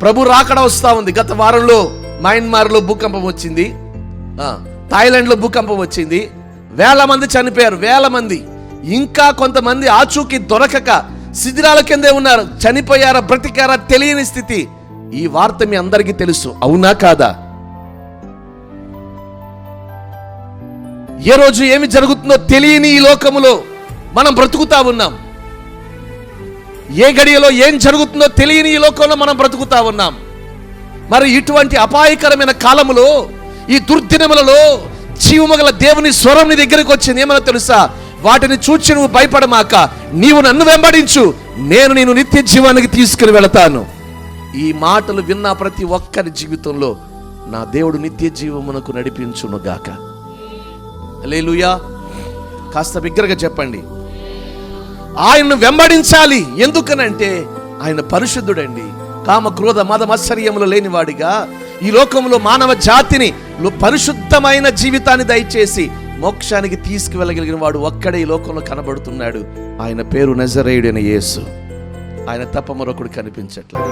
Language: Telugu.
ప్రభు రాకడ వస్తూ ఉంది. గత వారంలో మయన్మార్లో భూకంపం వచ్చింది, థాయిలాండ్లో భూకంపం వచ్చింది, వేల మంది చనిపోయారు, వేల మంది. ఇంకా కొంతమంది ఆచూకీ దొరకక శిథిరాల కిందే ఉన్నారు. చనిపోయారా బ్రతికారా తెలియని స్థితి. ఈ వార్త మీ అందరికీ తెలుసు, అవునా కాదా? ఏ రోజు ఏమి జరుగుతుందో తెలియని ఈ లోకములో మనం బ్రతుకుతా ఉన్నాం. ఏ గడియలో ఏం జరుగుతుందో తెలియని ఈ లోకంలో మనం బ్రతుకుతా ఉన్నాం. మరి ఇటువంటి అపాయకరమైన కాలములో, ఈ దుర్దినములలో జీవముగల దేవుని స్వరం నీ దగ్గరికి వచ్చింది. ఏమన్నా తెలుసా? వాటిని చూచి నువ్వు భయపడమాక, నీవు నన్ను వెంబడించు, నేను నిన్ను నిత్య జీవానికి తీసుకుని వెళతాను. ఈ మాటలు విన్న ప్రతి ఒక్కరి జీవితంలో నా దేవుడు నిత్య జీవమునకు నడిపించునుగాక. హల్లెలూయా. కాస్త బిగ్గరగా చెప్పండి. ఆయన్ను వెంబడించాలి. ఎందుకనంటే ఆయన పరిశుద్ధుడండి. కామ క్రోధ మద మత్సర్యములు లేనివాడిగా ఈ లోకంలో మానవ జాతిని పరిశుద్ధమైన జీవితాన్ని దయచేసి మోక్షానికి తీసుకువెళ్ళగలిగిన వాడు ఒక్కడే ఈ లోకంలో కనబడుతున్నాడు. ఆయన పేరు నజరేయుడైన యేసు. ఆయన తప్ప మరొకడు కనిపించట్లేదు.